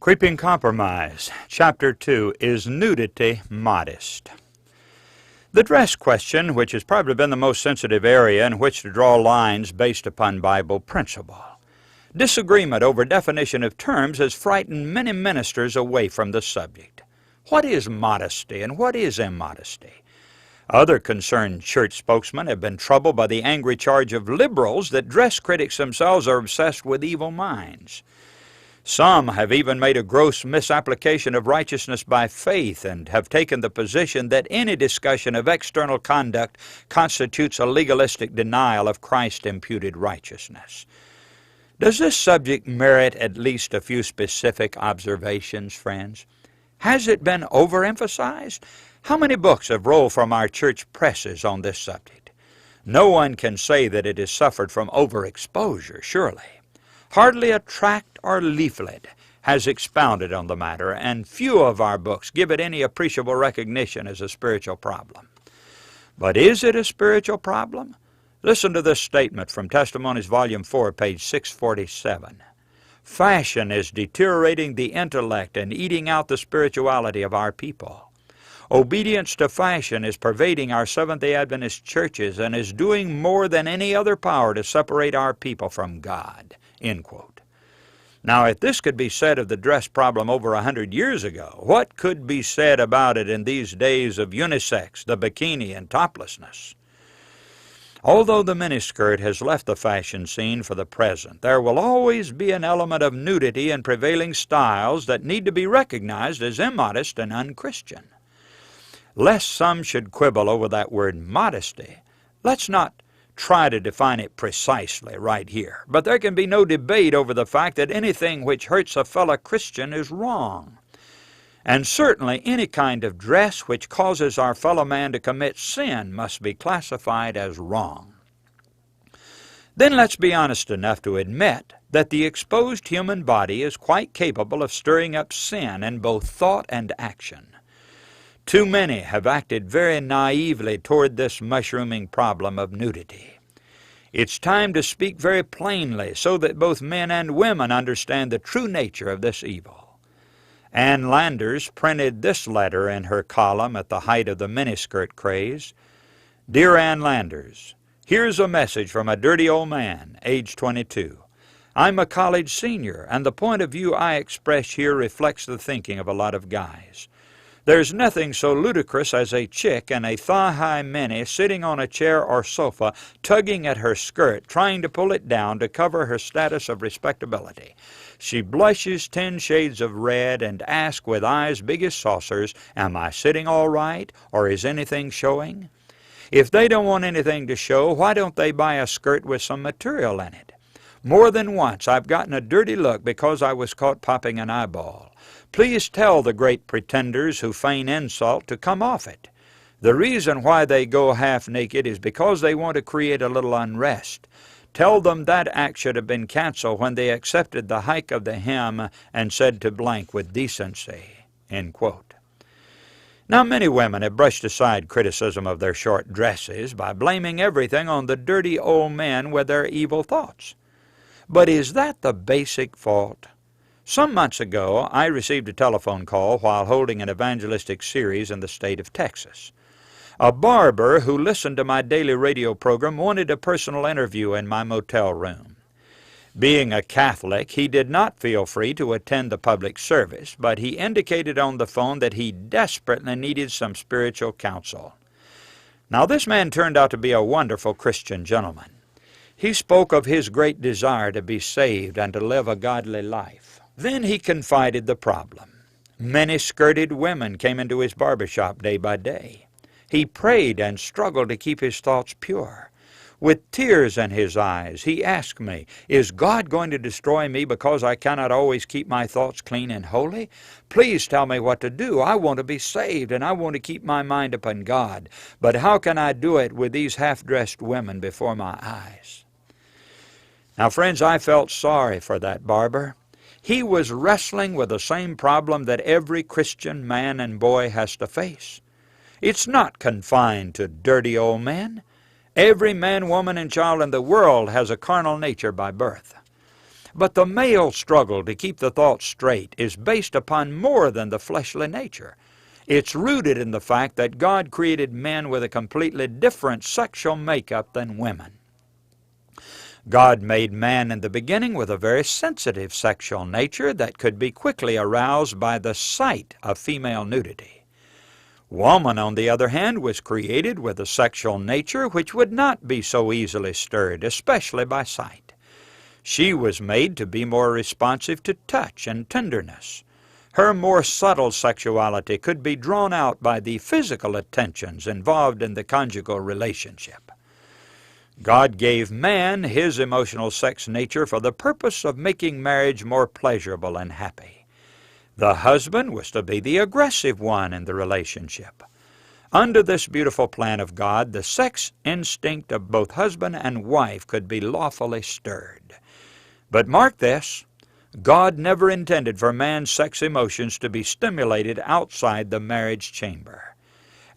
Creeping Compromise, Chapter 2, Is Nudity Modest? The dress question, which has probably been the most sensitive area in which to draw lines based upon Bible principle. Disagreement over definition of terms has frightened many ministers away from the subject. What is modesty and what is immodesty? Other concerned church spokesmen have been troubled by the angry charge of liberals that dress critics themselves are obsessed with evil minds. Some have even made a gross misapplication of righteousness by faith and have taken the position that any discussion of external conduct constitutes a legalistic denial of Christ's imputed righteousness. Does this subject merit at least a few specific observations, friends? Has it been overemphasized? How many books have rolled from our church presses on this subject? No one can say that it has suffered from overexposure, surely. Hardly a tract or leaflet has expounded on the matter, and few of our books give it any appreciable recognition as a spiritual problem. But is it a spiritual problem? Listen to this statement from Testimonies, Volume 4, page 647. Fashion is deteriorating the intellect and eating out the spirituality of our people. Obedience to fashion is pervading our Seventh-day Adventist churches and is doing more than any other power to separate our people from God. End quote. Now, if this could be said of the dress problem over 100 years ago, what could be said about it in these days of unisex, the bikini, and toplessness? Although the miniskirt has left the fashion scene for the present, there will always be an element of nudity in prevailing styles that need to be recognized as immodest and unchristian. Lest some should quibble over that word modesty, let's not try to define it precisely right here. But there can be no debate over the fact that anything which hurts a fellow Christian is wrong. And certainly any kind of dress which causes our fellow man to commit sin must be classified as wrong. Then let's be honest enough to admit that the exposed human body is quite capable of stirring up sin in both thought and action. Too many have acted very naively toward this mushrooming problem of nudity. It's time to speak very plainly so that both men and women understand the true nature of this evil. Ann Landers printed this letter in her column at the height of the miniskirt craze. Dear Ann Landers, here's a message from a dirty old man, age 22. I'm a college senior, and the point of view I express here reflects the thinking of a lot of guys. There's nothing so ludicrous as a chick in a thigh-high mini sitting on a chair or sofa, tugging at her skirt, trying to pull it down to cover her status of respectability. She blushes 10 shades of red and asks with eyes big as saucers, am I sitting all right, or is anything showing? If they don't want anything to show, why don't they buy a skirt with some material in it? More than once I've gotten a dirty look because I was caught popping an eyeball. Please tell the great pretenders who feign insult to come off it. The reason why they go half naked is because they want to create a little unrest. Tell them that act should have been canceled when they accepted the hike of the hem and said to blank with decency. End quote. Now, many women have brushed aside criticism of their short dresses by blaming everything on the dirty old men with their evil thoughts. But is that the basic fault? Some months ago, I received a telephone call while holding an evangelistic series in the state of Texas. A barber who listened to my daily radio program wanted a personal interview in my motel room. Being a Catholic, he did not feel free to attend the public service, but he indicated on the phone that he desperately needed some spiritual counsel. Now, this man turned out to be a wonderful Christian gentleman. He spoke of his great desire to be saved and to live a godly life. Then he confided the problem. Many-skirted women came into his barbershop day by day. He prayed and struggled to keep his thoughts pure. With tears in his eyes, he asked me, is God going to destroy me because I cannot always keep my thoughts clean and holy? Please tell me what to do. I want to be saved, and I want to keep my mind upon God. But how can I do it with these half-dressed women before my eyes? Now, friends, I felt sorry for that barber. He was wrestling with the same problem that every Christian man and boy has to face. It's not confined to dirty old men. Every man, woman, and child in the world has a carnal nature by birth. But the male struggle to keep the thoughts straight is based upon more than the fleshly nature. It's rooted in the fact that God created men with a completely different sexual makeup than women. God made man in the beginning with a very sensitive sexual nature that could be quickly aroused by the sight of female nudity. Woman, on the other hand, was created with a sexual nature which would not be so easily stirred, especially by sight. She was made to be more responsive to touch and tenderness. Her more subtle sexuality could be drawn out by the physical attentions involved in the conjugal relationship. God gave man his emotional sex nature for the purpose of making marriage more pleasurable and happy. The husband was to be the aggressive one in the relationship. Under this beautiful plan of God, the sex instinct of both husband and wife could be lawfully stirred. But mark this, God never intended for man's sex emotions to be stimulated outside the marriage chamber.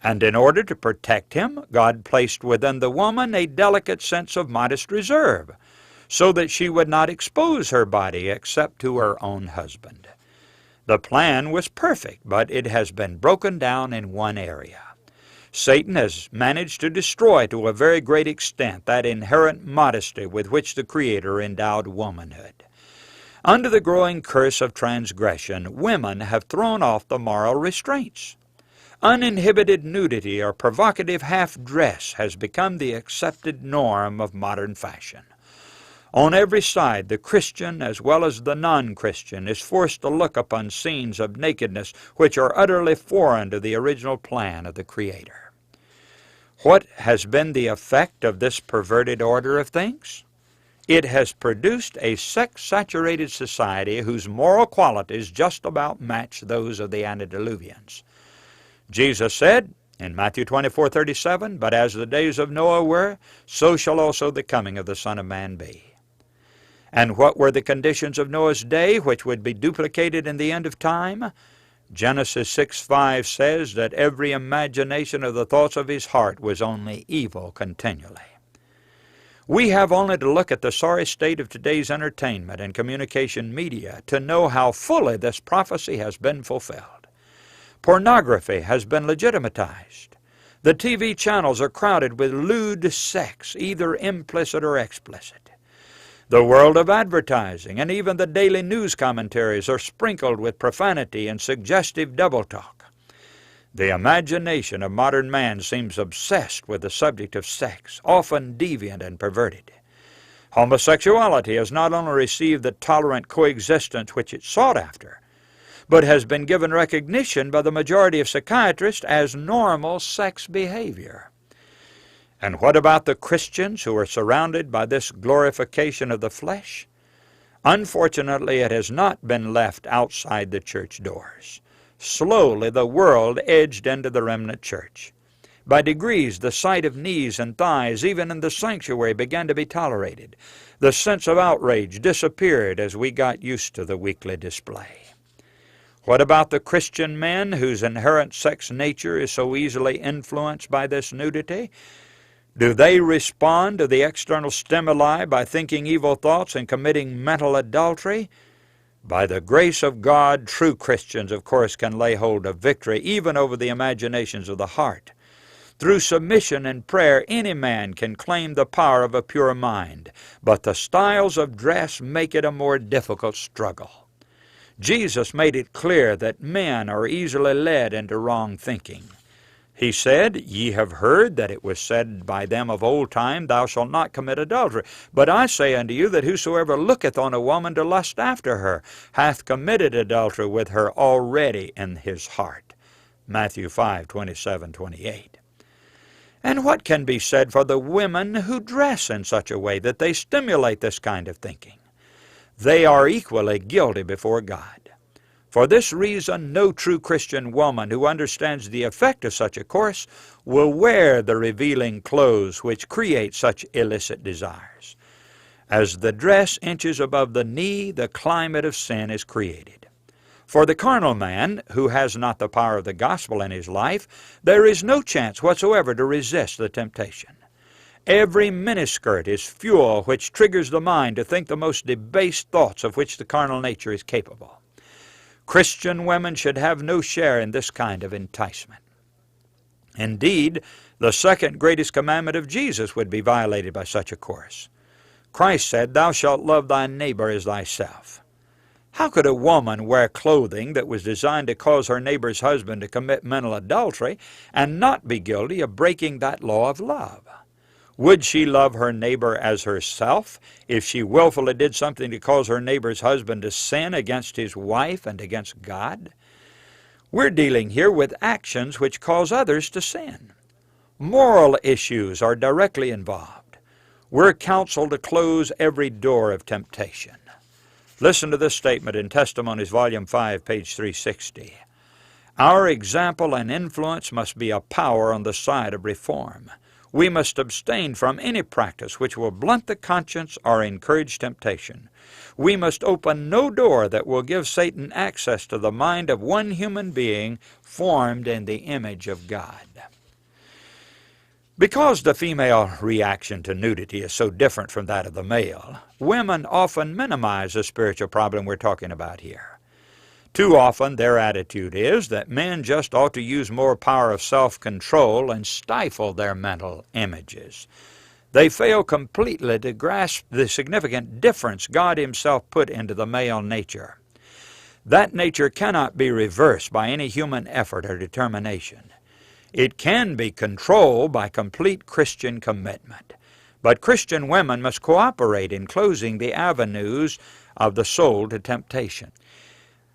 And in order to protect him, God placed within the woman a delicate sense of modest reserve, so that she would not expose her body except to her own husband. The plan was perfect, but it has been broken down in one area. Satan has managed to destroy to a very great extent that inherent modesty with which the Creator endowed womanhood. Under the growing curse of transgression, women have thrown off the moral restraints. Uninhibited nudity or provocative half-dress has become the accepted norm of modern fashion. On every side, the Christian as well as the non-Christian is forced to look upon scenes of nakedness which are utterly foreign to the original plan of the Creator. What has been the effect of this perverted order of things? It has produced a sex-saturated society whose moral qualities just about match those of the antediluvians. Jesus said in Matthew 24:37, "But as the days of Noah were, so shall also the coming of the Son of Man be." And what were the conditions of Noah's day which would be duplicated in the end of time? Genesis 6:5 says that every imagination of the thoughts of his heart was only evil continually. We have only to look at the sorry state of today's entertainment and communication media to know how fully this prophecy has been fulfilled. Pornography has been legitimatized. The TV channels are crowded with lewd sex, either implicit or explicit. The world of advertising and even the daily news commentaries are sprinkled with profanity and suggestive double talk. The imagination of modern man seems obsessed with the subject of sex, often deviant and perverted. Homosexuality has not only received the tolerant coexistence which it sought after, but has been given recognition by the majority of psychiatrists as normal sex behavior. And what about the Christians who are surrounded by this glorification of the flesh? Unfortunately, it has not been left outside the church doors. Slowly, the world edged into the remnant church. By degrees, the sight of knees and thighs, even in the sanctuary, began to be tolerated. The sense of outrage disappeared as we got used to the weekly display. What about the Christian men whose inherent sex nature is so easily influenced by this nudity? Do they respond to the external stimuli by thinking evil thoughts and committing mental adultery? By the grace of God, true Christians, of course, can lay hold of victory even over the imaginations of the heart. Through submission and prayer, any man can claim the power of a pure mind, but the styles of dress make it a more difficult struggle. Jesus made it clear that men are easily led into wrong thinking. He said, "Ye have heard that it was said by them of old time, Thou shalt not commit adultery. But I say unto you that whosoever looketh on a woman to lust after her hath committed adultery with her already in his heart." Matthew 5:27-28. And what can be said for the women who dress in such a way that they stimulate this kind of thinking? They are equally guilty before God. For this reason, no true Christian woman who understands the effect of such a course will wear the revealing clothes which create such illicit desires. As the dress inches above the knee, the climate of sin is created. For the carnal man, who has not the power of the gospel in his life, there is no chance whatsoever to resist the temptation. Every miniskirt is fuel which triggers the mind to think the most debased thoughts of which the carnal nature is capable. Christian women should have no share in this kind of enticement. Indeed, the second greatest commandment of Jesus would be violated by such a course. Christ said, "Thou shalt love thy neighbor as thyself." How could a woman wear clothing that was designed to cause her neighbor's husband to commit mental adultery and not be guilty of breaking that law of love? Would she love her neighbor as herself if she willfully did something to cause her neighbor's husband to sin against his wife and against God? We're dealing here with actions which cause others to sin. Moral issues are directly involved. We're counseled to close every door of temptation. Listen to this statement in Testimonies, Volume 5, page 360. Our example and influence must be a power on the side of reform. We must abstain from any practice which will blunt the conscience or encourage temptation. We must open no door that will give Satan access to the mind of one human being formed in the image of God. Because the female reaction to nudity is so different from that of the male, women often minimize the spiritual problem we're talking about here. Too often their attitude is that men just ought to use more power of self-control and stifle their mental images. They fail completely to grasp the significant difference God Himself put into the male nature. That nature cannot be reversed by any human effort or determination. It can be controlled by complete Christian commitment. But Christian women must cooperate in closing the avenues of the soul to temptation.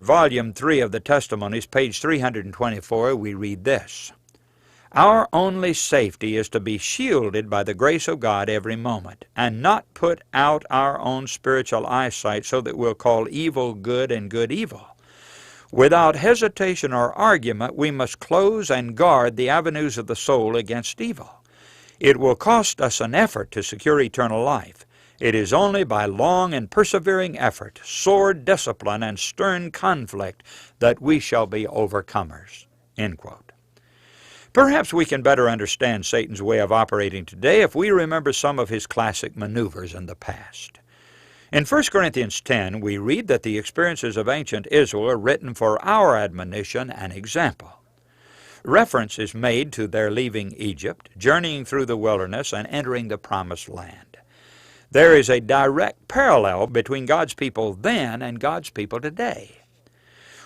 Volume 3 of the Testimonies, page 324, we read this: Our only safety is to be shielded by the grace of God every moment, and not put out our own spiritual eyesight so that we'll call evil good and good evil. Without hesitation or argument, we must close and guard the avenues of the soul against evil. It will cost us an effort to secure eternal life. It is only by long and persevering effort, sore discipline, and stern conflict that we shall be overcomers. End quote. Perhaps we can better understand Satan's way of operating today if we remember some of his classic maneuvers in the past. In 1 Corinthians 10, we read that the experiences of ancient Israel are written for our admonition and example. Reference is made to their leaving Egypt, journeying through the wilderness, and entering the Promised Land. There is a direct parallel between God's people then and God's people today.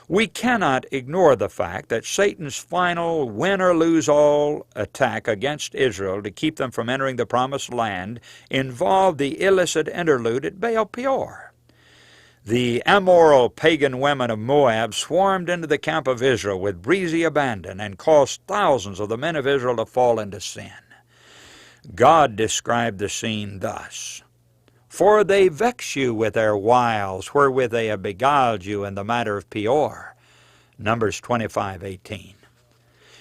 We cannot ignore the fact that Satan's final win-or-lose-all attack against Israel to keep them from entering the Promised Land involved the illicit interlude at Baal Peor. The immoral pagan women of Moab swarmed into the camp of Israel with breezy abandon and caused thousands of the men of Israel to fall into sin. God described the scene thus: For they vex you with their wiles, wherewith they have beguiled you in the matter of Peor. Numbers 25:18.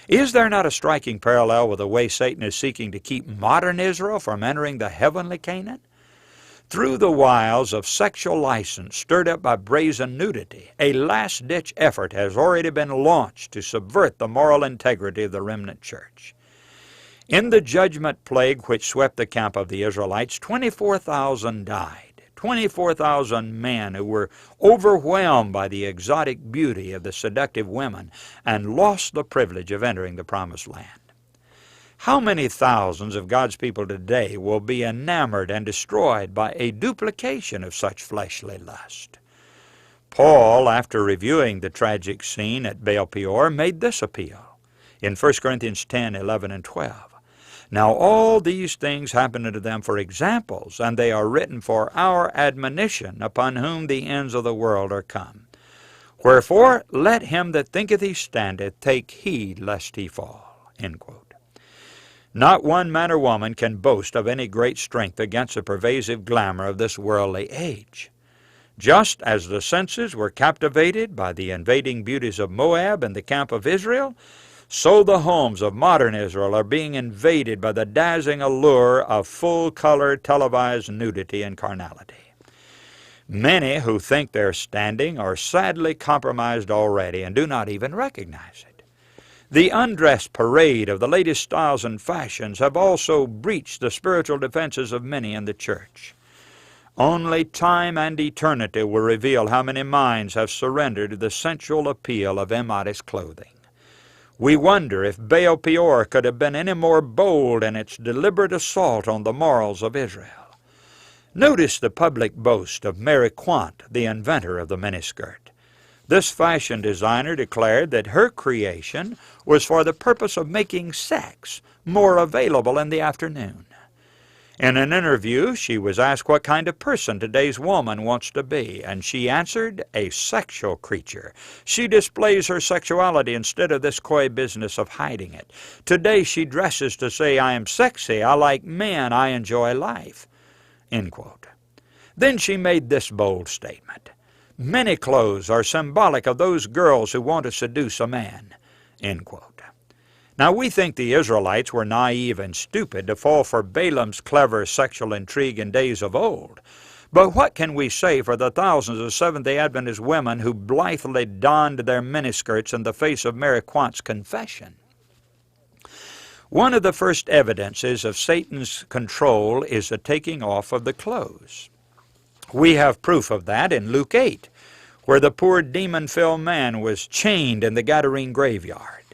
Is there not a striking parallel with the way Satan is seeking to keep modern Israel from entering the heavenly Canaan? Through the wiles of sexual license stirred up by brazen nudity, a last-ditch effort has already been launched to subvert the moral integrity of the remnant church. In the judgment plague which swept the camp of the Israelites, 24,000 died. 24,000 men who were overwhelmed by the exotic beauty of the seductive women and lost the privilege of entering the Promised Land. How many thousands of God's people today will be enamored and destroyed by a duplication of such fleshly lust? Paul, after reviewing the tragic scene at Baal Peor, made this appeal in 1 Corinthians 10, 11, and 12. Now all these things happen unto them for examples, and they are written for our admonition, upon whom the ends of the world are come. Wherefore let him that thinketh he standeth take heed lest he fall. End quote. Not one man or woman can boast of any great strength against the pervasive glamour of this worldly age. Just as the senses were captivated by the invading beauties of Moab and the camp of Israel, so the homes of modern Israel are being invaded by the dazzling allure of full-color televised nudity and carnality. Many who think they're standing are sadly compromised already and do not even recognize it. The undress parade of the latest styles and fashions have also breached the spiritual defenses of many in the church. Only time and eternity will reveal how many minds have surrendered to the sensual appeal of immodest clothing. We wonder if Baal Peor could have been any more bold in its deliberate assault on the morals of Israel. Notice the public boast of Mary Quant, the inventor of the miniskirt. This fashion designer declared that her creation was for the purpose of making sex more available in the afternoon. In an interview, she was asked what kind of person today's woman wants to be, and she answered, a sexual creature. She displays her sexuality instead of this coy business of hiding it. Today she dresses to say, I am sexy, I like men, I enjoy life. End quote. Then she made this bold statement. Many clothes are symbolic of those girls who want to seduce a man. End quote. Now, we think the Israelites were naive and stupid to fall for Balaam's clever sexual intrigue in days of old. But what can we say for the thousands of Seventh-day Adventist women who blithely donned their miniskirts in the face of Mary Quant's confession? One of the first evidences of Satan's control is the taking off of the clothes. We have proof of that in Luke 8, where the poor demon-filled man was chained in the Gadarene graveyard.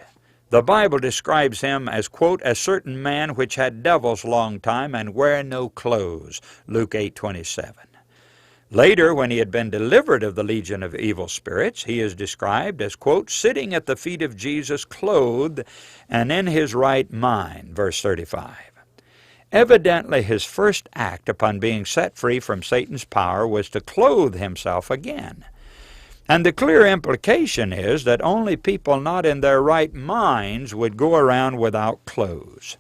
The Bible describes him as, quote, a certain man which had devils long time and wear no clothes, Luke 8:27. Later, when he had been delivered of the legion of evil spirits, he is described as, quote, sitting at the feet of Jesus, clothed and in his right mind, verse 35. Evidently, his first act upon being set free from Satan's power was to clothe himself again. And the clear implication is that only people not in their right minds would go around without clothes.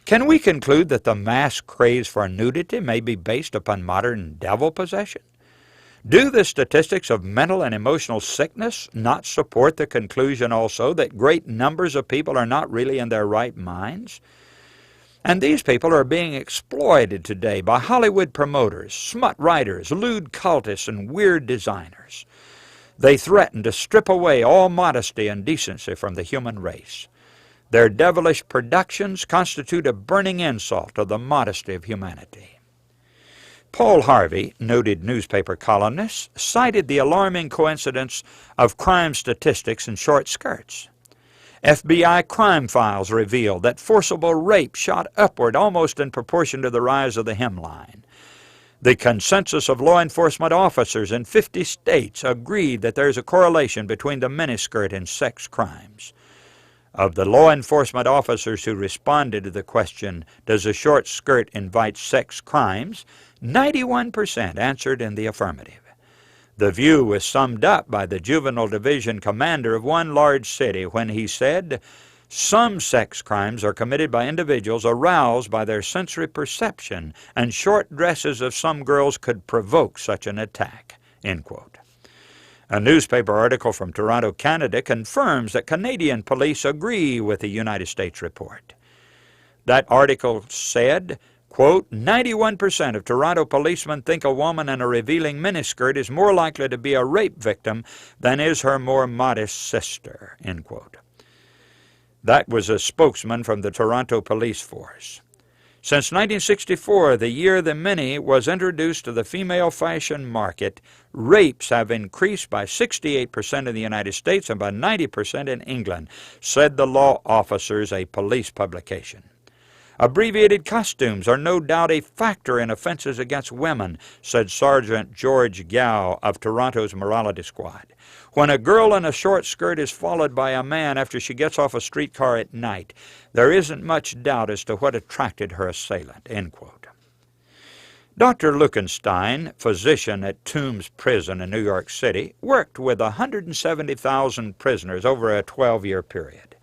Can we conclude that the mass craze for nudity may be based upon modern devil possession? Do the statistics of mental and emotional sickness not support the conclusion also that great numbers of people are not really in their right minds? And these people are being exploited today by Hollywood promoters, smut writers, lewd cultists, and weird designers. They threaten to strip away all modesty and decency from the human race. Their devilish productions constitute a burning insult to the modesty of humanity. Paul Harvey, noted newspaper columnist, cited the alarming coincidence of crime statistics in short skirts. FBI crime files reveal that forcible rape shot upward almost in proportion to the rise of the hemline. The consensus of law enforcement officers in 50 states agreed that there is a correlation between the miniskirt and sex crimes. Of the law enforcement officers who responded to the question, does a short skirt invite sex crimes, 91% answered in the affirmative. The view was summed up by the juvenile division commander of one large city when he said, some sex crimes are committed by individuals aroused by their sensory perception, and short dresses of some girls could provoke such an attack. End quote. A newspaper article from Toronto, Canada, confirms that Canadian police agree with the United States report. That article said, quote, 91% of Toronto policemen think a woman in a revealing miniskirt is more likely to be a rape victim than is her more modest sister, end quote. That was a spokesman from the Toronto Police Force. Since 1964, the year the Mini was introduced to the female fashion market, rapes have increased by 68% in the United States and by 90% in England, said the law officers, a police publication. Abbreviated costumes are no doubt a factor in offenses against women, said Sergeant George Gow of Toronto's Morality Squad. When a girl in a short skirt is followed by a man after she gets off a streetcar at night, there isn't much doubt as to what attracted her assailant, end quote. Dr. Lukenstein, physician at Tombs Prison in New York City, worked with 170,000 prisoners over a 12-year period.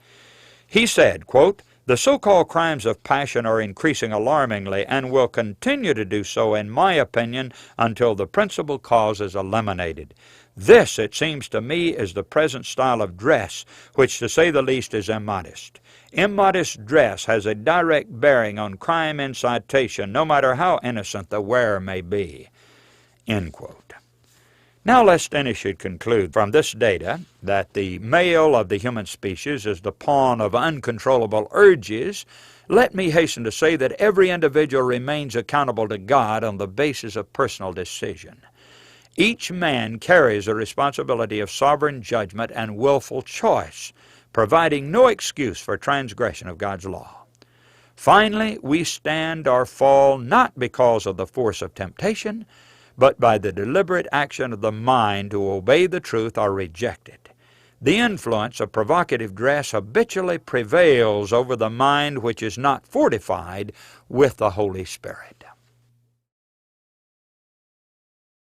He said, quote, the so-called crimes of passion are increasing alarmingly and will continue to do so, in my opinion, until the principal cause is eliminated. This, it seems to me, is the present style of dress, which, to say the least, is immodest. Immodest dress has a direct bearing on crime incitation, no matter how innocent the wearer may be. End quote. Now, lest any should conclude from this data that the male of the human species is the pawn of uncontrollable urges, let me hasten to say that every individual remains accountable to God on the basis of personal decision. Each man carries the responsibility of sovereign judgment and willful choice, providing no excuse for transgression of God's law. Finally, we stand or fall not because of the force of temptation, but by the deliberate action of the mind to obey the truth or reject it. The influence of provocative dress habitually prevails over the mind which is not fortified with the Holy Spirit.